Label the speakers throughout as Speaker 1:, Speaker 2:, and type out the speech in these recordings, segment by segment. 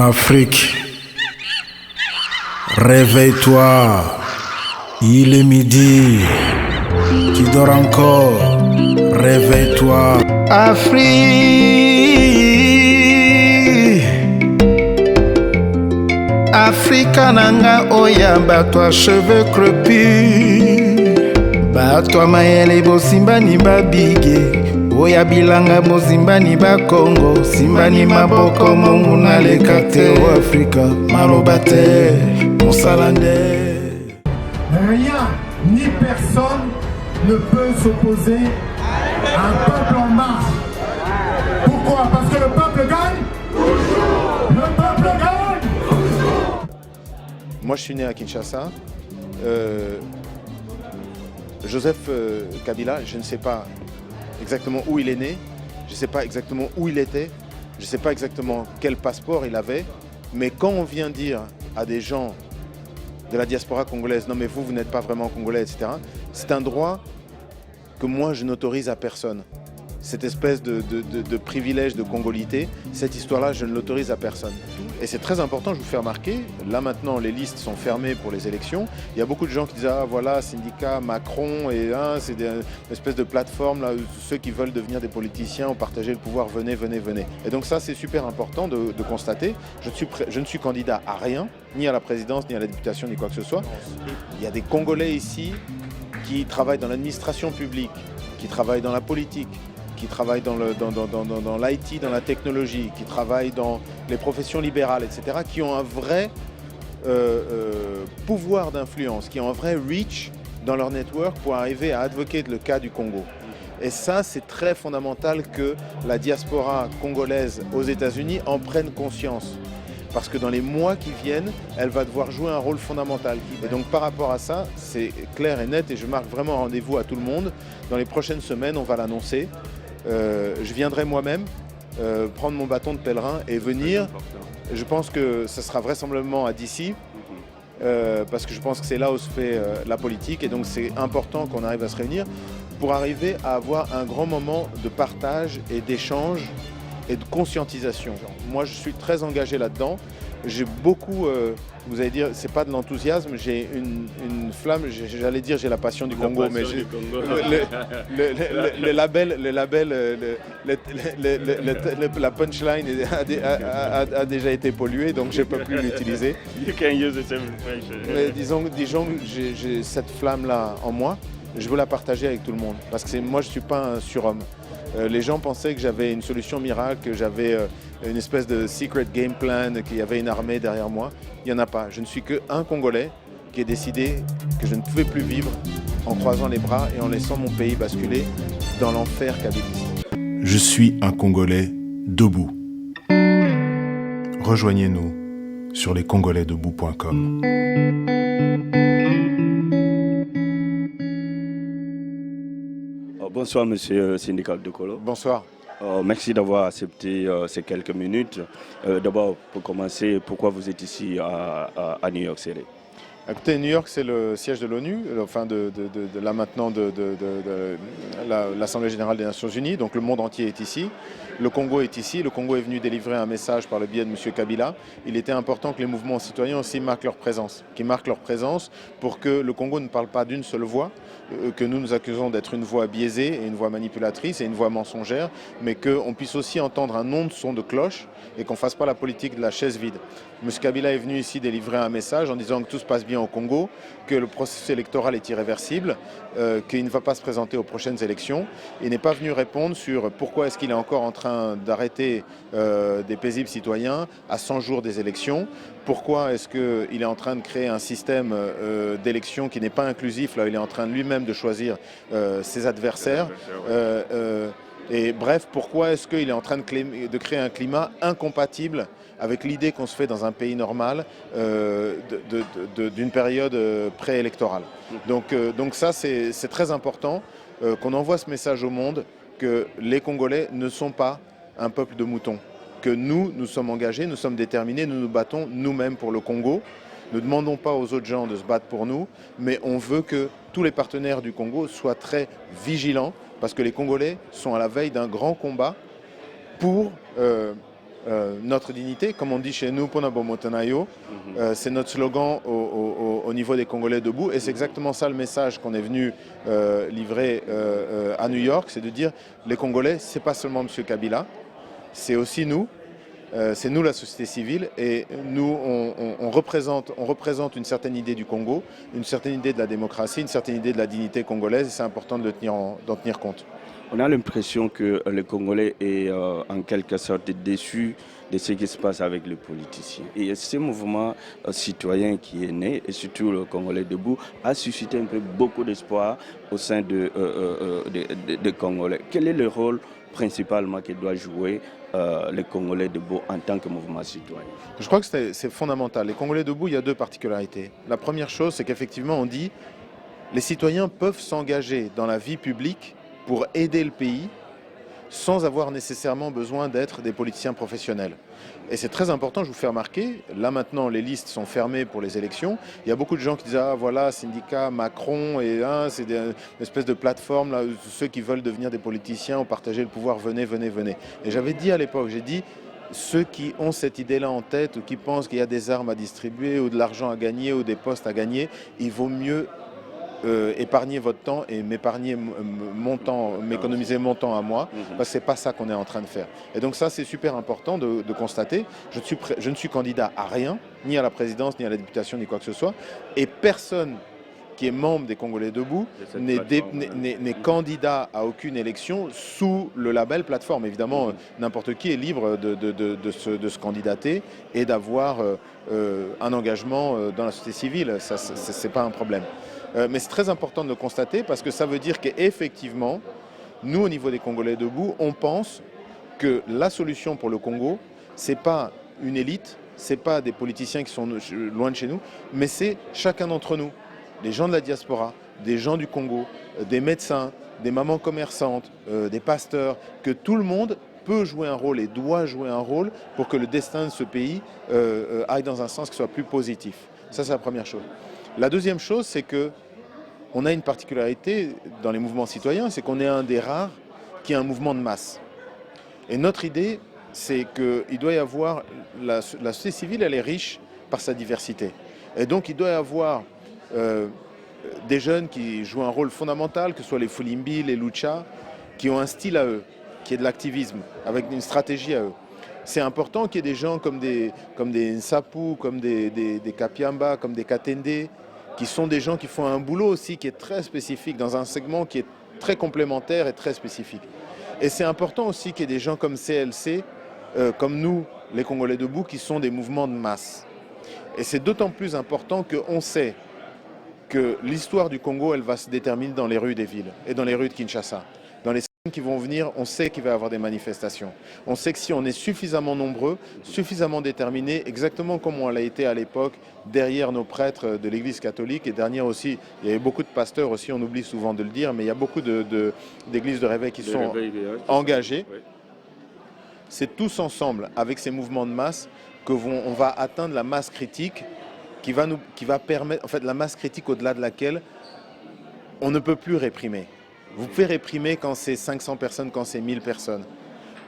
Speaker 1: Afrique, réveille-toi, il est midi, tu dors encore, réveille-toi. Afrique, Africa nanga oya bato cheveux crepus, bato mayele bosimbani babige. Oya bilanga bozimbani ba Congo, simbani maboko mongu na lekate o Afrika, malobate, monsalande.
Speaker 2: Rien ni personne ne peut s'opposer à un peuple en marche. Pourquoi? Parce que le peuple gagne. Le peuple gagne.
Speaker 3: Moi je suis né à Kinshasa. Joseph Kabila, je ne sais pas exactement où il est né, je ne sais pas exactement où il était, je ne sais pas exactement quel passeport il avait, mais quand on vient dire à des gens de la diaspora congolaise, non mais vous n'êtes pas vraiment congolais, etc., c'est un droit que moi je n'autorise à personne. Cette espèce de privilège de congolité, cette histoire-là, je ne l'autorise à personne. Et c'est très important, je vous fais remarquer, là maintenant les listes sont fermées pour les élections, il y a beaucoup de gens qui disent « Ah voilà, syndicat Macron, et c'est une espèce de plateforme, là, ceux qui veulent devenir des politiciens ont partagé le pouvoir, venez, venez, venez ». Et donc ça c'est super important de constater, je ne suis candidat à rien, ni à la présidence, ni à la députation, ni quoi que ce soit. Il y a des Congolais ici qui travaillent dans l'administration publique, qui travaillent dans la politique, qui travaillent dans l'IT, dans la technologie, qui travaillent dans les professions libérales, etc., qui ont un vrai pouvoir d'influence, qui ont un vrai reach dans leur network pour arriver à advoquer le cas du Congo. Et ça, c'est très fondamental que la diaspora congolaise aux États-Unis en prenne conscience. Parce que dans les mois qui viennent, elle va devoir jouer un rôle fondamental. Et donc par rapport à ça, c'est clair et net et je marque vraiment rendez-vous à tout le monde. Dans les prochaines semaines, on va l'annoncer. Je viendrai moi-même prendre mon bâton de pèlerin et venir. Je pense que ça sera vraisemblablement à DC, parce que je pense que c'est là où se fait la politique. Et donc c'est important qu'on arrive à se réunir pour arriver à avoir un grand moment de partage et d'échange et de conscientisation. Moi, je suis très engagé là-dedans. J'ai beaucoup, vous allez dire, c'est pas de l'enthousiasme, j'ai une flamme, j'allais dire j'ai la passion du Congo, mais le label, la punchline a déjà été polluée, donc je ne peux plus l'utiliser. Mais disons que j'ai cette flamme-là en moi, je veux la partager avec tout le monde, parce que moi je ne suis pas un surhomme. Les gens pensaient que j'avais une solution miracle, que j'avais une espèce de secret game plan, qu'il y avait une armée derrière moi. Il n'y en a pas. Je ne suis qu'un Congolais qui a décidé que je ne pouvais plus vivre en croisant les bras et en laissant mon pays basculer dans l'enfer kabiliste.
Speaker 1: Je suis un Congolais debout. Rejoignez-nous sur lescongolaisdebout.com.
Speaker 4: Bonsoir, monsieur Syndical Dokolo.
Speaker 3: Bonsoir.
Speaker 4: Merci d'avoir accepté ces quelques minutes. D'abord, pour commencer, pourquoi vous êtes ici à New York City?
Speaker 3: Écoutez, New York, c'est le siège de l'ONU, enfin là maintenant de l'Assemblée Générale des Nations Unies, donc le monde entier est ici. Le Congo est ici, le Congo est venu délivrer un message par le biais de M. Kabila. Il était important que les mouvements citoyens aussi marquent leur présence, pour que le Congo ne parle pas d'une seule voix, que nous accusons d'être une voix biaisée et une voix manipulatrice et une voix mensongère, mais qu'on puisse aussi entendre un nom de son de cloche et qu'on ne fasse pas la politique de la chaise vide. M. Kabila est venu ici délivrer un message en disant que tout se passe bien au Congo, que le processus électoral est irréversible, qu'il ne va pas se présenter aux prochaines élections. Il n'est pas venu répondre sur pourquoi est-ce qu'il est encore en train d'arrêter des paisibles citoyens à 100 jours des élections, pourquoi est-ce qu'il est en train de créer un système d'élection qui n'est pas inclusif, là il est en train lui-même de choisir ses adversaires. Et bref, pourquoi est-ce qu'il est en train de créer un climat incompatible avec l'idée qu'on se fait dans un pays normal d'une période préélectorale. Donc ça, c'est très important qu'on envoie ce message au monde que les Congolais ne sont pas un peuple de moutons, que nous sommes engagés, nous sommes déterminés, nous nous battons nous-mêmes pour le Congo. Ne demandons pas aux autres gens de se battre pour nous, mais on veut que tous les partenaires du Congo soient très vigilants parce que les Congolais sont à la veille d'un grand combat pour notre dignité, comme on dit chez nous, Pona Bomotonayo, c'est notre slogan au niveau des Congolais debout, et c'est exactement ça le message qu'on est venu livrer à New York, c'est de dire les Congolais, c'est pas seulement M. Kabila, c'est aussi nous. C'est nous la société civile et nous on représente une certaine idée du Congo, une certaine idée de la démocratie, une certaine idée de la dignité congolaise et c'est important d'en tenir compte.
Speaker 4: On a l'impression que le Congolais est en quelque sorte déçu de ce qui se passe avec les politiciens. Et ce mouvement citoyen qui est né, et surtout le Congolais debout, a suscité un peu beaucoup d'espoir au sein des Congolais. Quel est le rôle principalement que doit jouer les Congolais debout en tant que mouvement citoyen?
Speaker 3: Je crois que c'est fondamental. Les Congolais debout, il y a deux particularités. La première chose, c'est qu'effectivement, on dit les citoyens peuvent s'engager dans la vie publique pour aider le pays sans avoir nécessairement besoin d'être des politiciens professionnels. Et c'est très important, je vous fais remarquer, là maintenant les listes sont fermées pour les élections, il y a beaucoup de gens qui disent « Ah voilà, syndicat Macron, et c'est une espèce de plateforme, là, ceux qui veulent devenir des politiciens ont partagé le pouvoir, venez, venez, venez ». Et j'avais dit à l'époque, j'ai dit « Ceux qui ont cette idée-là en tête ou qui pensent qu'il y a des armes à distribuer ou de l'argent à gagner ou des postes à gagner, il vaut mieux épargner votre temps et m'économiser mon temps à moi, parce que c'est pas ça qu'on est en train de faire. Et donc ça, c'est super important de constater. Je ne suis candidat à rien, ni à la présidence, ni à la députation, ni quoi que ce soit, et personne qui est membre des Congolais debout n'est candidat à aucune élection sous le label plateforme. Évidemment, n'importe qui est libre de se candidater et d'avoir un engagement dans la société civile. Ça, c'est pas un problème. Mais c'est très important de le constater parce que ça veut dire qu'effectivement, nous, au niveau des Congolais debout, on pense que la solution pour le Congo, ce n'est pas une élite, ce n'est pas des politiciens qui sont loin de chez nous, mais c'est chacun d'entre nous, des gens de la diaspora, des gens du Congo, des médecins, des mamans commerçantes, des pasteurs, que tout le monde peut jouer un rôle et doit jouer un rôle pour que le destin de ce pays aille dans un sens qui soit plus positif. Ça, c'est la première chose. La deuxième chose, c'est qu'on a une particularité dans les mouvements citoyens, c'est qu'on est un des rares qui a un mouvement de masse. Et notre idée, c'est qu'il doit y avoir, la société civile, elle est riche par sa diversité. Et donc, il doit y avoir des jeunes qui jouent un rôle fondamental, que ce soit les Fulimbi, les Lucha, qui ont un style à eux, qui est de l'activisme, avec une stratégie à eux. C'est important qu'il y ait des gens comme des Nsapu, comme des Kapiamba, comme des Katende, qui sont des gens qui font un boulot aussi qui est très spécifique, dans un segment qui est très complémentaire et très spécifique. Et c'est important aussi qu'il y ait des gens comme CLC, comme nous, les Congolais debout, qui sont des mouvements de masse. Et c'est d'autant plus important qu'on sait que l'histoire du Congo, elle va se déterminer dans les rues des villes et dans les rues de Kinshasa. Dans les qui vont venir, on sait qu'il va y avoir des manifestations. On sait que si on est suffisamment nombreux, suffisamment déterminés, exactement comme on l'a été à l'époque, derrière nos prêtres de l'Église catholique et derrière aussi, il y avait beaucoup de pasteurs aussi, on oublie souvent de le dire, mais il y a beaucoup d'églises de réveil qui sont engagées. C'est tous ensemble, avec ces mouvements de masse, qu'on va atteindre la masse critique qui va permettre, en fait, la masse critique au-delà de laquelle on ne peut plus réprimer. Vous pouvez réprimer quand c'est 500 personnes, quand c'est 1000 personnes.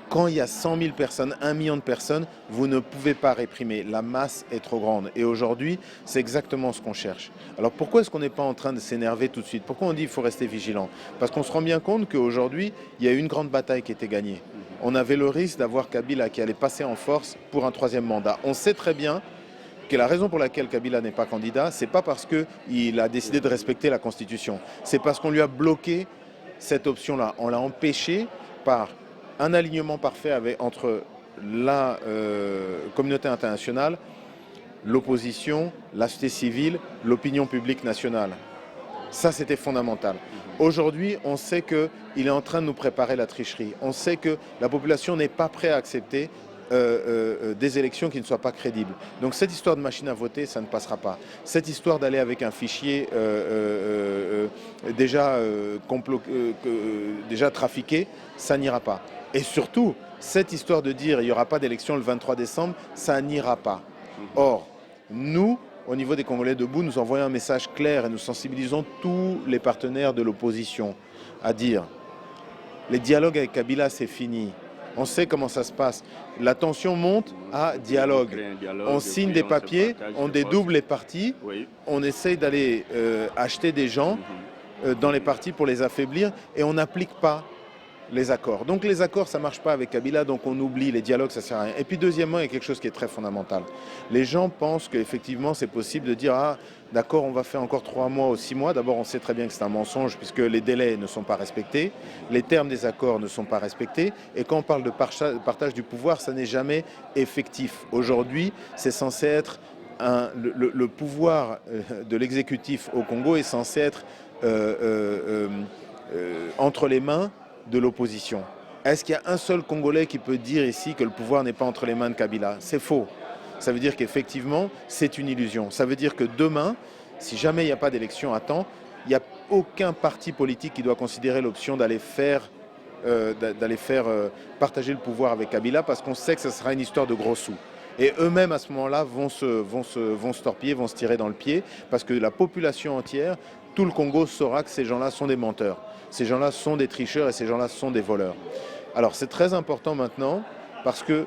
Speaker 3: Quand il y a 100 000 personnes, 1 million de personnes, vous ne pouvez pas réprimer. La masse est trop grande. Et aujourd'hui, c'est exactement ce qu'on cherche. Alors pourquoi est-ce qu'on n'est pas en train de s'énerver tout de suite? Pourquoi on dit qu'il faut rester vigilant? Parce qu'on se rend bien compte qu'aujourd'hui, il y a eu une grande bataille qui était gagnée. On avait le risque d'avoir Kabila qui allait passer en force pour un troisième mandat. On sait très bien que la raison pour laquelle Kabila n'est pas candidat, ce n'est pas parce qu'il a décidé de respecter la Constitution. C'est parce qu'on lui a bloqué cette option-là. On l'a empêché par un alignement parfait entre la communauté internationale, l'opposition, la société civile, l'opinion publique nationale. Ça, c'était fondamental. Aujourd'hui, on sait qu'il est en train de nous préparer la tricherie. On sait que la population n'est pas prête à accepter des élections qui ne soient pas crédibles. Donc cette histoire de machine à voter, ça ne passera pas. Cette histoire d'aller avec un fichier déjà trafiqué, ça n'ira pas. Et surtout, cette histoire de dire qu'il n'y aura pas d'élection le 23 décembre, ça n'ira pas. Or, nous, au niveau des Congolais debout, nous envoyons un message clair et nous sensibilisons tous les partenaires de l'opposition à dire les dialogues avec Kabila, c'est fini. On sait comment ça se passe. La tension monte à dialogue. On signe des papiers, on dédouble les partis,
Speaker 4: Oui.
Speaker 3: on essaye d'aller acheter des gens dans les partis pour les affaiblir et on n'applique pas les accords. Donc les accords, ça ne marche pas avec Kabila, donc on oublie les dialogues, ça ne sert à rien. Et puis deuxièmement, il y a quelque chose qui est très fondamental. Les gens pensent qu'effectivement, c'est possible de dire « Ah, d'accord, on va faire encore 3 mois ou 6 mois ». D'abord, on sait très bien que c'est un mensonge puisque les délais ne sont pas respectés, les termes des accords ne sont pas respectés. Et quand on parle de partage du pouvoir, ça n'est jamais effectif. Aujourd'hui, c'est censé être le pouvoir de l'exécutif au Congo est censé être entre les mains de l'opposition. Est-ce qu'il y a un seul Congolais qui peut dire ici que le pouvoir n'est pas entre les mains de Kabila? C'est faux. Ça veut dire qu'effectivement, c'est une illusion. Ça veut dire que demain, si jamais il n'y a pas d'élection à temps, il n'y a aucun parti politique qui doit considérer l'option d'aller faire partager le pouvoir avec Kabila parce qu'on sait que ce sera une histoire de gros sous. Et eux-mêmes, à ce moment-là, vont se torpiller, vont se tirer dans le pied parce que la population entière, tout le Congo saura que ces gens-là sont des menteurs. Ces gens-là sont des tricheurs et ces gens-là sont des voleurs. Alors c'est très important maintenant parce que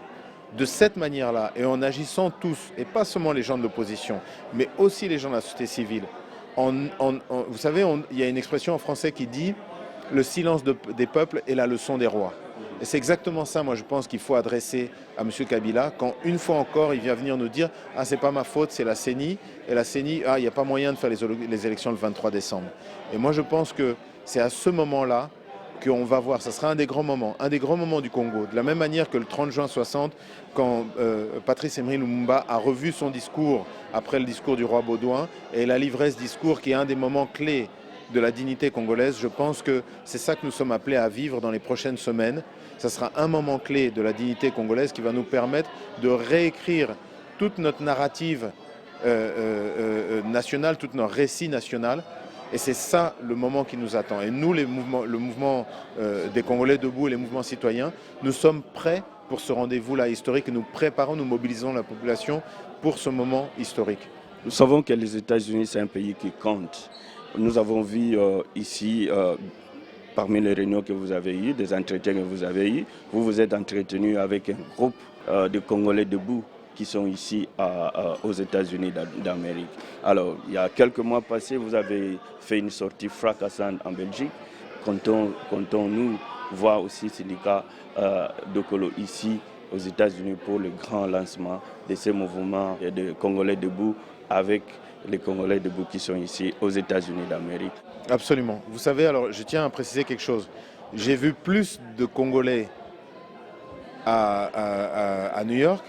Speaker 3: de cette manière-là, et en agissant tous, et pas seulement les gens de l'opposition, mais aussi les gens de la société civile, vous savez, il y a une expression en français qui dit « le silence des peuples est la leçon des rois ». Et c'est exactement ça, moi je pense qu'il faut adresser à M. Kabila quand une fois encore il vient venir nous dire « Ah, c'est pas ma faute, c'est la CENI ». Et la CENI, ah, il n'y a pas moyen de faire les élections le 23 décembre. Et moi je pense que c'est à ce moment-là qu'on va voir, ça sera un des grands moments du Congo. De la même manière que le 30 juin 60, quand Patrice Emery Lumumba a revu son discours après le discours du roi Baudouin, et il a livré ce discours qui est un des moments clés de la dignité congolaise. Je pense que c'est ça que nous sommes appelés à vivre dans les prochaines semaines. Ça sera un moment clé de la dignité congolaise qui va nous permettre de réécrire toute notre narrative nationale, tout notre récit national. Et c'est ça le moment qui nous attend. Et nous, le mouvement des Congolais debout et les mouvements citoyens, nous sommes prêts pour ce rendez-vous-là historique et nous préparons, nous mobilisons la population pour ce moment historique.
Speaker 4: Nous savons que les États-Unis, c'est un pays qui compte. Nous avons vu ici, parmi les réunions que vous avez eues, des entretiens que vous avez eus, vous vous êtes entretenu avec un groupe de Congolais debout qui sont ici aux États-Unis d'Amérique. Alors, il y a quelques mois passés, vous avez fait une sortie fracassante en Belgique. Comptons-nous voir aussi Silika Dokolo ici aux États-Unis pour le grand lancement de ces mouvements de Congolais debout avec les Congolais debout qui sont ici aux États-Unis d'Amérique.
Speaker 3: Absolument. Vous savez, alors je tiens à préciser quelque chose. J'ai vu plus de Congolais à New York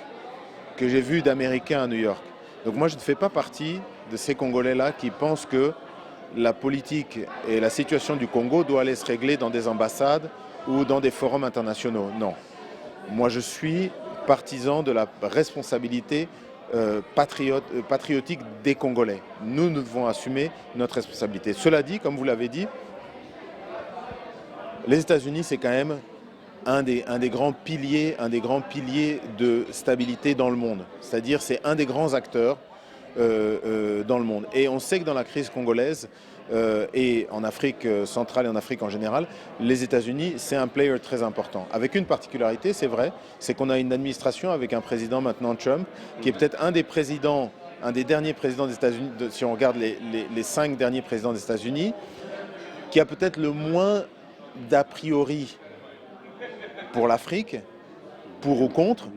Speaker 3: que j'ai vu d'Américains à New York. Donc moi, je ne fais pas partie de ces Congolais-là qui pensent que la politique et la situation du Congo doit aller se régler dans des ambassades ou dans des forums internationaux. Non. Moi, je suis partisan de la responsabilité patriotique des Congolais. Nous devons assumer notre responsabilité. Cela dit, comme vous l'avez dit, les États-Unis, c'est quand même un des grands piliers de stabilité dans le monde. C'est-à-dire, c'est un des grands acteurs dans le monde. Et on sait que dans la crise congolaise et en Afrique centrale et en Afrique en général, les États-Unis, c'est un player très important. Avec une particularité, c'est vrai, c'est qu'on a une administration avec un président maintenant, Trump, qui est peut-être un des derniers présidents des États-Unis, si on regarde les 5 derniers présidents des États-Unis, qui a peut-être le moins d'a priori pour l'Afrique, pour ou contre,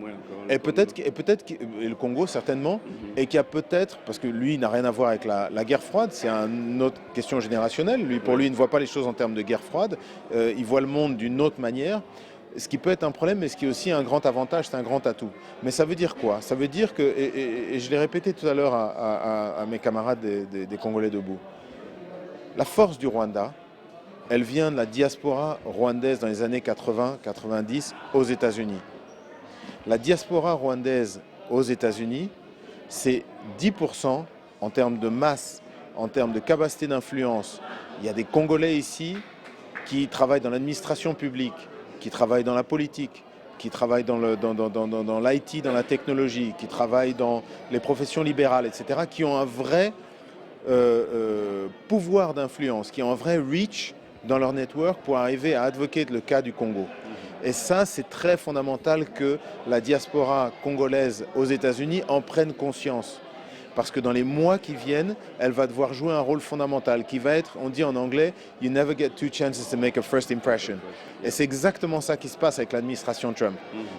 Speaker 3: et peut-être le Congo certainement, et qui a peut-être, parce que lui il n'a rien à voir avec la guerre froide, c'est une autre question générationnelle, pour lui il ne voit pas les choses en termes de guerre froide, il voit le monde d'une autre manière, ce qui peut être un problème, mais ce qui est aussi un grand avantage, c'est un grand atout. Mais ça veut dire quoi? Ça veut dire que, et je l'ai répété tout à l'heure à mes camarades des Congolais debout, la force du Rwanda, elle vient de la diaspora rwandaise dans les années 80-90 aux États-Unis. La diaspora rwandaise aux États-Unis, c'est 10% en termes de masse, en termes de capacité d'influence. Il y a des Congolais ici qui travaillent dans l'administration publique, qui travaillent dans la politique, qui travaillent dans l'IT, dans la technologie, qui travaillent dans les professions libérales, etc., qui ont un vrai pouvoir d'influence, qui ont un vrai reach dans leur network pour arriver à advoquer le cas du Congo. Et ça, c'est très fondamental que la diaspora congolaise aux États-Unis en prenne conscience. Parce que dans les mois qui viennent, elle va devoir jouer un rôle fondamental qui va être, on dit en anglais, « You never get two chances to make a first impression ». Et c'est exactement ça qui se passe avec l'administration Trump.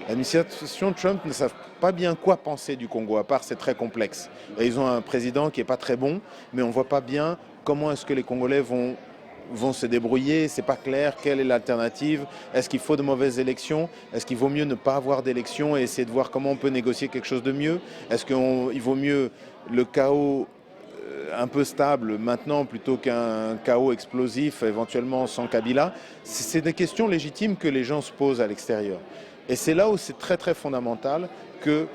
Speaker 3: L'administration Trump ne savent pas bien quoi penser du Congo, à part c'est très complexe. Et ils ont un président qui n'est pas très bon, mais on ne voit pas bien comment est-ce que les Congolais vont se débrouiller, c'est pas clair, quelle est l'alternative, est-ce qu'il faut de mauvaises élections, est-ce qu'il vaut mieux ne pas avoir d'élections et essayer de voir comment on peut négocier quelque chose de mieux, est-ce qu'il vaut mieux le chaos un peu stable maintenant plutôt qu'un chaos explosif éventuellement sans Kabila. C'est des questions légitimes que les gens se posent à l'extérieur. Et c'est là où c'est très très fondamental que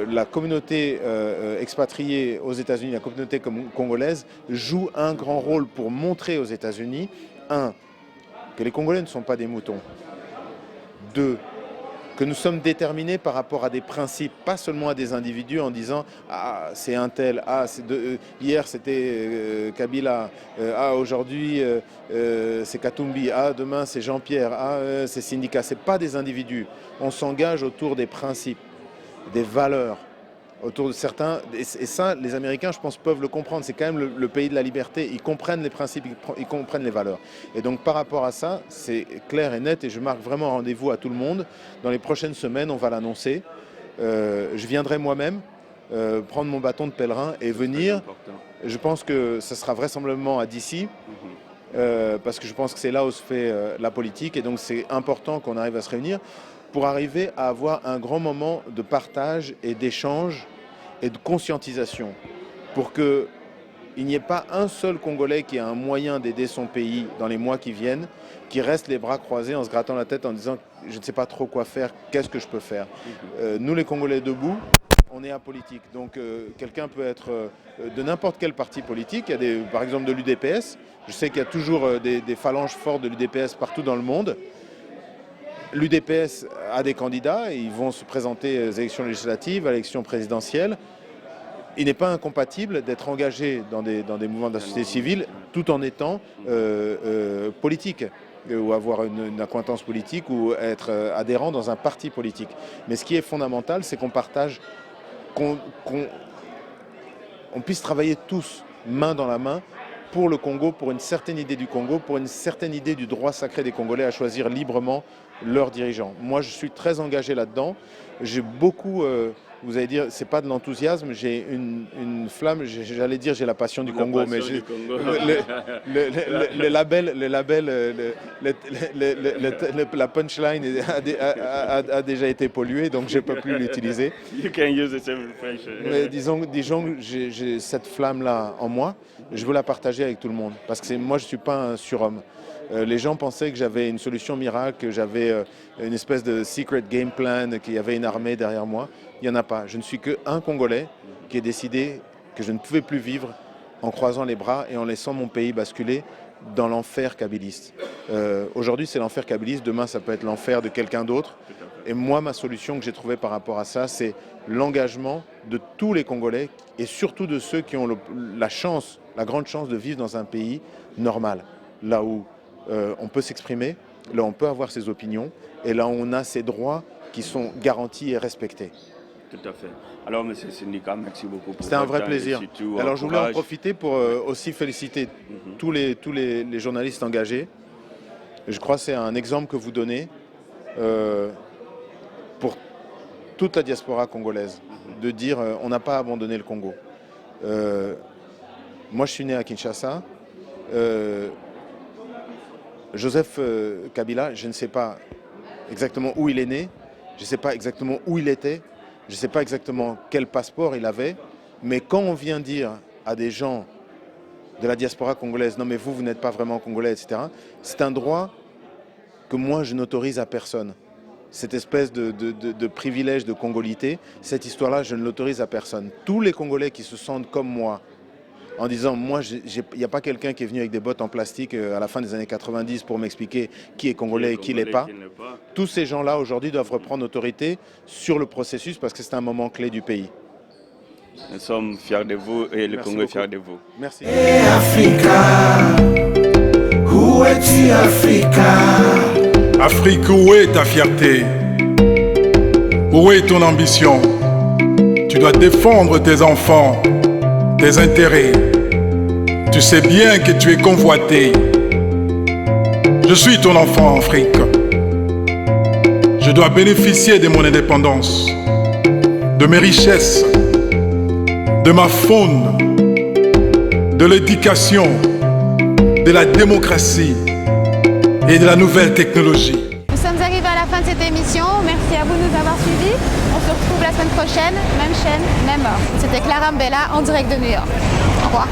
Speaker 3: la communauté expatriée aux États-Unis, la communauté congolaise, joue un grand rôle pour montrer aux États-Unis, que les Congolais ne sont pas des moutons. 2, que nous sommes déterminés par rapport à des principes, pas seulement à des individus en disant « Ah, c'est un tel, ah, hier c'était Kabila, ah, aujourd'hui c'est Katumbi, ah, demain c'est Jean-Pierre, ah, c'est Syndicat ». Ce n'est pas des individus. On s'engage autour des principes, des valeurs, autour de certains, et ça, les Américains, je pense, peuvent le comprendre. C'est quand même le pays de la liberté. Ils comprennent les principes, ils comprennent les valeurs. Et donc, par rapport à ça, c'est clair et net, et je marque vraiment rendez-vous à tout le monde. Dans les prochaines semaines, on va l'annoncer. Je viendrai moi-même prendre mon bâton de pèlerin et venir. Je pense que ce sera vraisemblablement à DC, parce que je pense que c'est là où se fait la politique, et donc c'est important qu'on arrive à se réunir pour arriver à avoir un grand moment de partage et d'échange et de conscientisation, pour qu'il n'y ait pas un seul Congolais qui a un moyen d'aider son pays dans les mois qui viennent, qui reste les bras croisés en se grattant la tête en disant « je ne sais pas trop quoi faire, qu'est-ce que je peux faire ?» Nous les Congolais debout, on est apolitique, donc quelqu'un peut être de n'importe quel parti politique. Il y a par exemple de l'UDPS, je sais qu'il y a toujours des phalanges fortes de l'UDPS partout dans le monde. L'UDPS a des candidats, ils vont se présenter aux élections législatives, à l'élection présidentielle. Il n'est pas incompatible d'être engagé dans des mouvements de la société civile tout en étant politique, ou avoir une accointance politique, ou être adhérent dans un parti politique. Mais ce qui est fondamental, c'est qu'on partage, qu'on puisse travailler tous, main dans la main, pour le Congo, pour une certaine idée du Congo, pour une certaine idée du droit sacré des Congolais à choisir librement leurs dirigeants. Moi, je suis très engagé là-dedans. J'ai beaucoup, vous allez dire, c'est pas de l'enthousiasme, j'ai une flamme, j'allais dire j'ai la passion du Congo, mais le label, la punchline a déjà été polluée, donc je ne peux plus l'utiliser. Mais disons j'ai cette flamme-là en moi, je veux la partager avec tout le monde, parce que moi je ne suis pas un surhomme. Les gens pensaient que j'avais une solution miracle, que j'avais une espèce de secret game plan, qu'il y avait une armée derrière moi. Il n'y en a pas. Je ne suis qu'un Congolais qui a décidé que je ne pouvais plus vivre en croisant les bras et en laissant mon pays basculer dans l'enfer kabiliste. Aujourd'hui, c'est l'enfer kabiliste. Demain, ça peut être l'enfer de quelqu'un d'autre. Et moi, ma solution que j'ai trouvée par rapport à ça, c'est l'engagement de tous les Congolais et surtout de ceux qui ont la grande chance de vivre dans un pays normal, là où on peut s'exprimer, là où on peut avoir ses opinions et là où on a ses droits qui sont garantis et respectés.
Speaker 4: Tout à fait. Alors, M. Syndicat, merci beaucoup.
Speaker 3: C'était un vrai plaisir. Alors, je voulais en profiter pour aussi féliciter tous les journalistes engagés. Je crois que c'est un exemple que vous donnez pour toute la diaspora congolaise, de dire on n'a pas abandonné le Congo. Moi, je suis né à Kinshasa. Joseph Kabila, je ne sais pas exactement où il est né, je ne sais pas exactement où il était, je ne sais pas exactement quel passeport il avait, mais quand on vient dire à des gens de la diaspora congolaise, non mais vous n'êtes pas vraiment congolais, etc., c'est un droit que moi je n'autorise à personne. Cette espèce de privilège de congolité, cette histoire-là, je ne l'autorise à personne. Tous les Congolais qui se sentent comme moi, en disant, moi, il n'y a pas quelqu'un qui est venu avec des bottes en plastique à la fin des années 90 pour m'expliquer qui est congolais et qui ne l'est pas. Tous ces gens-là, aujourd'hui, doivent reprendre autorité sur le processus parce que c'est un moment clé du pays.
Speaker 4: Nous sommes fiers de vous et le Congo est fier de vous.
Speaker 3: Merci.
Speaker 5: Africa, où es-tu, Africa? Afrique, où est ta fierté? Où est ton ambition? Tu dois défendre tes enfants, tes intérêts. Tu sais bien que tu es convoité. Je suis ton enfant, Afrique. Je dois bénéficier de mon indépendance, de mes richesses, de ma faune, de l'éducation, de la démocratie et de la nouvelle technologie.
Speaker 6: Nous sommes arrivés à la fin de cette émission. Merci à vous de nous avoir suivis. On se retrouve la semaine prochaine, même chaîne, même heure. C'était Clara Mbella en direct de New York. Au revoir.